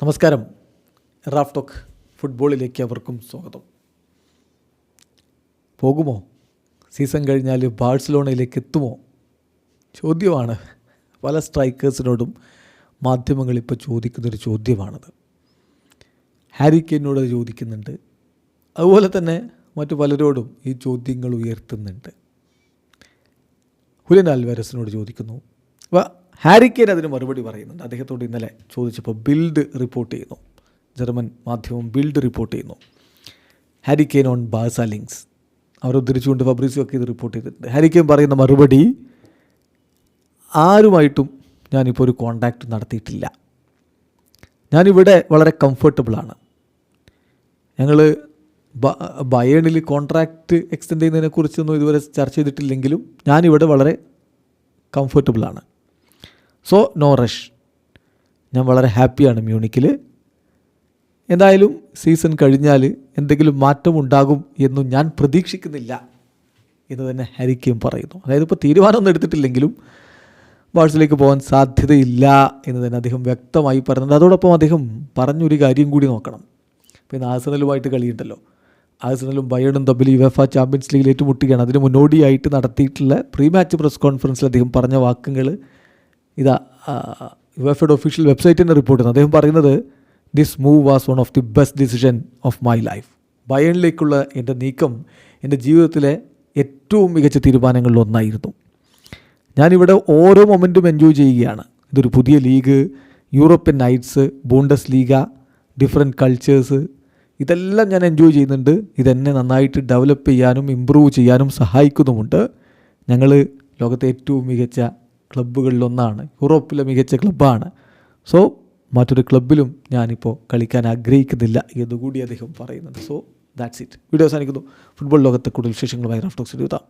നമസ്കാരം. Raf talk ഫുട്ബോളിലേക്ക് അവർക്കും സ്വാഗതം. പോകുമോ? സീസൺ കഴിഞ്ഞാൽ ബാഴ്സലോണയിലേക്ക് എത്തുമോ? ചോദ്യമാണ്. പല സ്ട്രൈക്കേഴ്സിനോടും മാധ്യമങ്ങൾ ഇപ്പോൾ ചോദിക്കുന്നൊരു ചോദ്യമാണത്. ഹാരി കെയ്നോട് ചോദിക്കുന്നുണ്ട്, അതുപോലെ തന്നെ മറ്റു പലരോടും ഈ ചോദ്യങ്ങൾ ഉയർത്തുന്നുണ്ട്. ഹുലിയൻ ആൽവാരസിനോട് ചോദിക്കുന്നു. ഹാരി കെയ്ൻ അതിന് മറുപടി പറയുന്നുണ്ട്. അദ്ദേഹത്തോട് ഇന്നലെ ചോദിച്ചപ്പോൾ ബിൽഡ് റിപ്പോർട്ട് ചെയ്യുന്നു, ജർമ്മൻ മാധ്യമം ബിൽഡ് റിപ്പോർട്ട് ചെയ്യുന്നു, Harry Kane on Barca links. അവർ ഉദ്ധരിച്ചുകൊണ്ട് ഫബ്രീസിയോ ഒക്കെ ഇത് റിപ്പോർട്ട് ചെയ്തിട്ടുണ്ട്. ഹാരി കെയ്ൻ പറയുന്ന മറുപടി, ആരുമായിട്ടും ഞാനിപ്പോൾ ഒരു കോണ്ടാക്റ്റ് നടത്തിയിട്ടില്ല. ഞാനിവിടെ വളരെ കംഫർട്ടബിളാണ്. ഞങ്ങൾ ബയേണിൽ കോൺട്രാക്റ്റ് എക്സ്റ്റെൻഡ് ചെയ്യുന്നതിനെക്കുറിച്ചൊന്നും ഇതുവരെ ചർച്ച ചെയ്തിട്ടില്ലെങ്കിലും ഞാനിവിടെ വളരെ കംഫർട്ടബിളാണ്. So no rush. ഞാൻ വളരെ ഹാപ്പിയാണ് മ്യൂണിക്കിൽ. എന്തായാലും സീസൺ കഴിഞ്ഞാൽ എന്തെങ്കിലും മാറ്റമുണ്ടാകും എന്നും ഞാൻ പ്രതീക്ഷിക്കുന്നില്ല എന്ന് തന്നെ ഹാരി കെയ്ൻ പറയുന്നു. അതായത് ഇപ്പോൾ തീരുമാനമൊന്നും എടുത്തിട്ടില്ലെങ്കിലും ബാഴ്സയിലേക്ക് പോകാൻ സാധ്യതയില്ല എന്ന് തന്നെ അദ്ദേഹം വ്യക്തമായി പറയുന്നുണ്ട്. അതോടൊപ്പം അദ്ദേഹം പറഞ്ഞൊരു കാര്യം കൂടി നോക്കണം. പിന്നെ ആഴ്സണലുമായിട്ട് കളിയുണ്ടല്ലോ. ആഴ്സണലും ബയേണും തമ്മിൽ യുവേഫ ചാമ്പ്യൻസ് ലീഗിൽ ഏറ്റുമുട്ടുകയാണ്. അതിന് മുന്നോടിയായിട്ട് നടത്തിയിട്ടുള്ള പ്രീ മാച്ച് പ്രസ് കോൺഫറൻസിൽ അദ്ദേഹം പറഞ്ഞ വാക്കുകൾ ഇതാ യുവേഫയുടെ ഒഫീഷ്യൽ വെബ്സൈറ്റിൻ്റെ റിപ്പോർട്ട് ചെയ്യുന്നു. അദ്ദേഹം പറയുന്നത്, this move was one of the best decision of my life. ബയേണിലേക്കുള്ള എൻ്റെ നീക്കം എൻ്റെ ജീവിതത്തിലെ ഏറ്റവും മികച്ച തീരുമാനങ്ങളിലൊന്നായിരുന്നു. ഞാനിവിടെ ഓരോ മൊമെൻറ്റും എൻജോയ് ചെയ്യുകയാണ്. ഇതൊരു പുതിയ ലീഗ്, യൂറോപ്യൻ നൈറ്റ്സ്, ബൂണ്ടസ് ലീഗ, ഡിഫറെൻറ്റ് കൾച്ചേഴ്സ്, ഇതെല്ലാം ഞാൻ എൻജോയ് ചെയ്യുന്നുണ്ട്. ഇതെന്നെ നന്നായിട്ട് ഡെവലപ്പ് ചെയ്യാനും ഇമ്പ്രൂവ് ചെയ്യാനും സഹായിക്കുന്നുമുണ്ട്. ഞങ്ങൾ ലോകത്തെ ഏറ്റവും മികച്ച ക്ലബ്ബുകളിലൊന്നാണ്, യൂറോപ്പിലെ മികച്ച ക്ലബ്ബാണ്. സോ മറ്റൊരു ക്ലബ്ബിലും ഞാനിപ്പോൾ കളിക്കാൻ ആഗ്രഹിക്കുന്നില്ല എന്നുകൂടി അദ്ദേഹം പറയുന്നുണ്ട്. So that's it. വീഡിയോ അവസാനിക്കുന്നു. ഫുട്ബോൾ ലോകത്തെ കൂടുതൽ വിശേഷങ്ങളുമായി റാഫ് ടോക്സ് എഴുതാം.